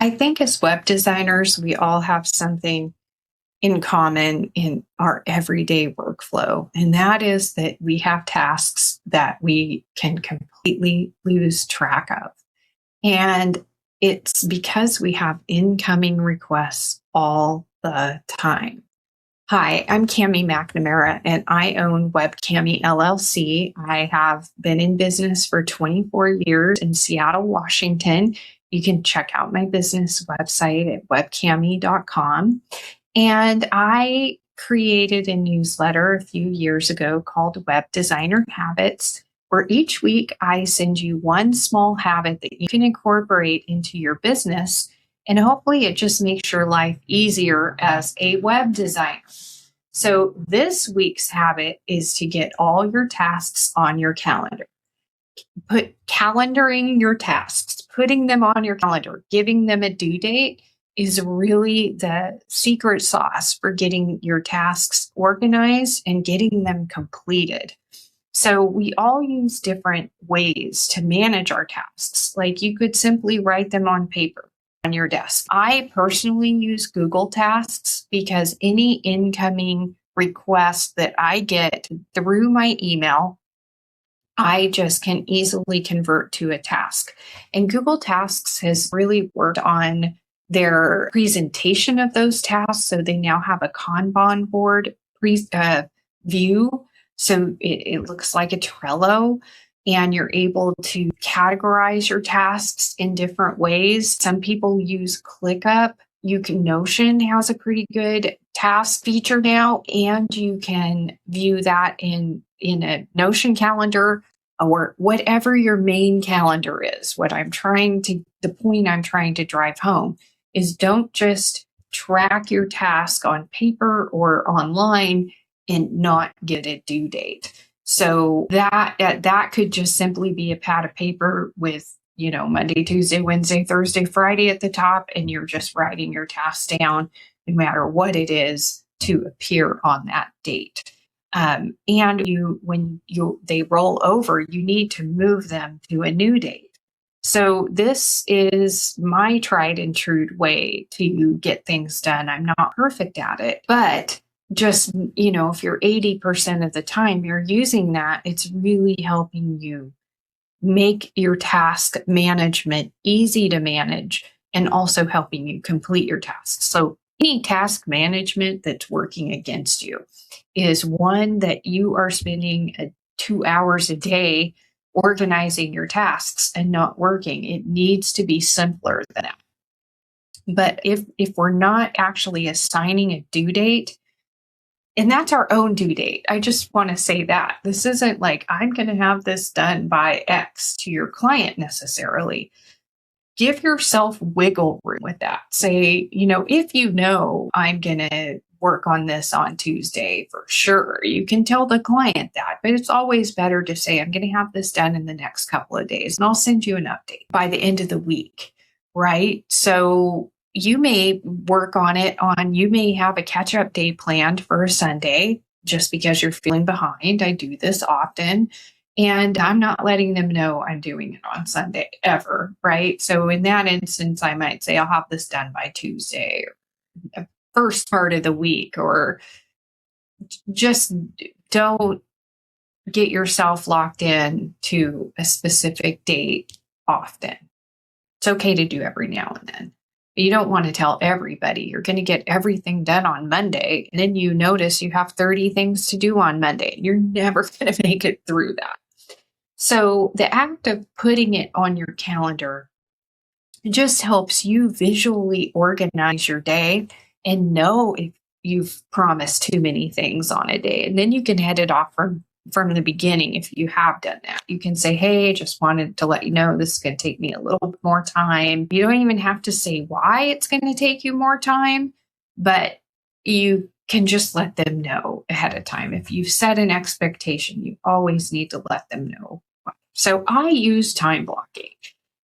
I think as web designers, we all have something in common in our everyday workflow. And that is that we have tasks that we can completely lose track of. And it's because we have incoming requests all the time. Hi, I'm Cami McNamara, and I own WebCami LLC. I have been in business for 24 years in Seattle, Washington. You can check out my business website at webcami.com. And I created a newsletter a few years ago called Web Designer Habits, where each week I send you one small habit that you can incorporate into your business. And hopefully it just makes your life easier as a web designer. So this week's habit is to get all your tasks on your calendar. Calendaring your tasks, putting them on your calendar, giving them a due date is really the secret sauce for getting your tasks organized and getting them completed. So we all use different ways to manage our tasks. Like you could simply write them on paper on your desk. I personally use Google Tasks because any incoming request that I get through my email, I just can easily convert to a task. And Google Tasks has really worked on their presentation of those tasks. So they now have a Kanban board view. So it looks like a Trello, and you're able to categorize your tasks in different ways. Some people use ClickUp. Notion has a pretty good task feature now, and you can view that in a Notion calendar or whatever your main calendar is. The point I'm trying to drive home is don't just track your task on paper or online and not get a due date. So that could just simply be a pad of paper with, Monday, Tuesday, Wednesday, Thursday, Friday at the top, and you're just writing your tasks down no matter what it is to appear on that date. And when they roll over, you need to move them to a new date. So this is my tried and true way to get things done. I'm not perfect at it, but just, if you're 80% of the time you're using that, it's really helping you make your task management easy to manage and also helping you complete your tasks. So any task management that's working against you is one that you are spending 2 hours a day organizing your tasks and not working. It needs to be simpler than that. But if we're not actually assigning a due date, and that's our own due date. I just want to say that this isn't like I'm going to have this done by X to your client necessarily. Give yourself wiggle room with that. Say, if I'm going to work on this on Tuesday for sure, you can tell the client that, but it's always better to say, I'm going to have this done in the next couple of days and I'll send you an update by the end of the week, right? So you may work on it you may have a catch-up day planned for a Sunday just because you're feeling behind. I do this often, and I'm not letting them know I'm doing it on Sunday ever, right? So in that instance, I might say I'll have this done by Tuesday or the first part of the week, or just don't get yourself locked in to a specific date often. It's okay to do every now and then. You don't want to tell everybody you're going to get everything done on Monday, and then you notice you have 30 things to do on Monday. You're never going to make it through that. So the act of putting it on your calendar just helps you visually organize your day and know if you've promised too many things on a day. And then you can head it off from the beginning. If you have done that, you can say, hey, just wanted to let you know this is going to take me a little bit more time. You don't even have to say why it's going to take you more time, but you can just let them know ahead of time. If you've set an expectation, you always need to let them know. So I use time blocking,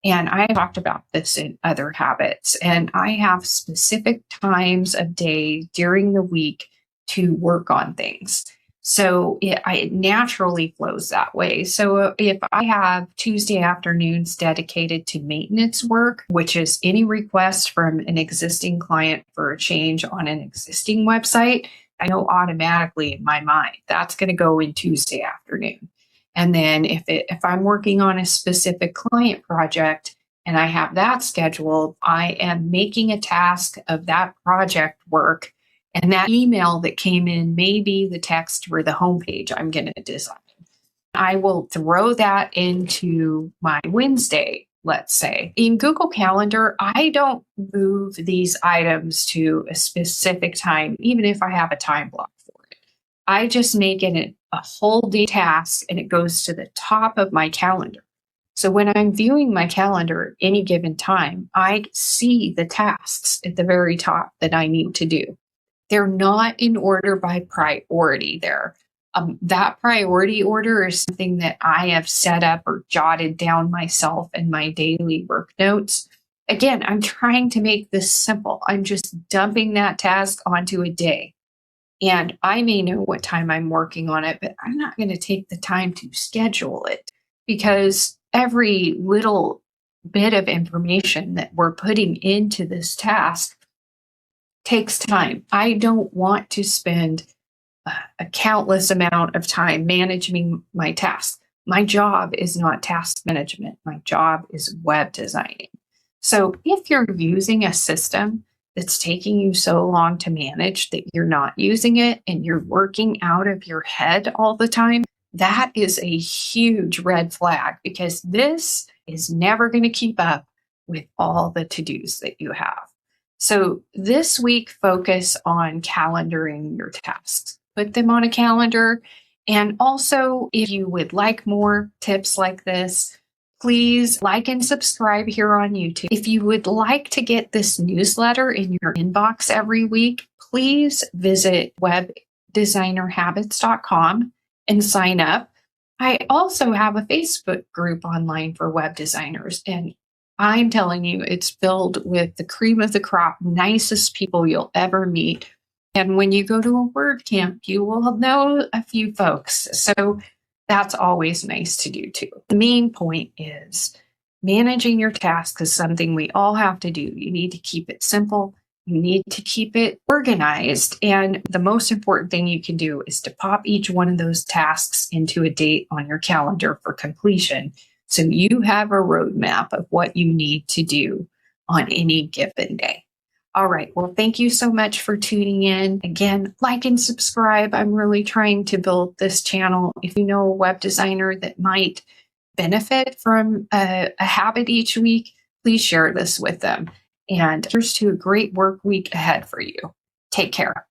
and I talked about this in other habits, and I have specific times of day during the week to work on things. So it naturally flows that way. So if I have Tuesday afternoons dedicated to maintenance work, which is any request from an existing client for a change on an existing website, I know automatically in my mind that's going to go in Tuesday afternoon. And then if I'm working on a specific client project and I have that scheduled, I am making a task of that project work. And that email that came in may be the text for the homepage I'm going to design. I will throw that into my Wednesday, let's say. In Google Calendar, I don't move these items to a specific time, even if I have a time block for it. I just make it a whole day task and it goes to the top of my calendar. So when I'm viewing my calendar at any given time, I see the tasks at the very top that I need to do. They're not in order by priority there. That priority order is something that I have set up or jotted down myself in my daily work notes. Again, I'm trying to make this simple. I'm just dumping that task onto a day. And I may know what time I'm working on it, but I'm not going to take the time to schedule it because every little bit of information that we're putting into this task takes time. I don't want to spend a countless amount of time managing my tasks. My job is not task management. My job is web designing. So if you're using a system that's taking you so long to manage that you're not using it and you're working out of your head all the time, that is a huge red flag because this is never going to keep up with all the to-dos that you have. So this week, focus on calendaring your tasks. Put them on a calendar. And also, if you would like more tips like this, please like and subscribe here on YouTube. If you would like to get this newsletter in your inbox every week, please visit webdesignerhabits.com and sign up. I also have a Facebook group online for web designers, and I'm telling you, it's filled with the cream of the crop, nicest people you'll ever meet. And when you go to a WordCamp, you will know a few folks. So that's always nice to do too. The main point is managing your tasks is something we all have to do. You need to keep it simple. You need to keep it organized. And the most important thing you can do is to pop each one of those tasks into a date on your calendar for completion. So you have a roadmap of what you need to do on any given day. All right. Well, thank you so much for tuning in. Again, like and subscribe. I'm really trying to build this channel. If you know a web designer that might benefit from a habit each week, please share this with them. And here's to a great work week ahead for you. Take care.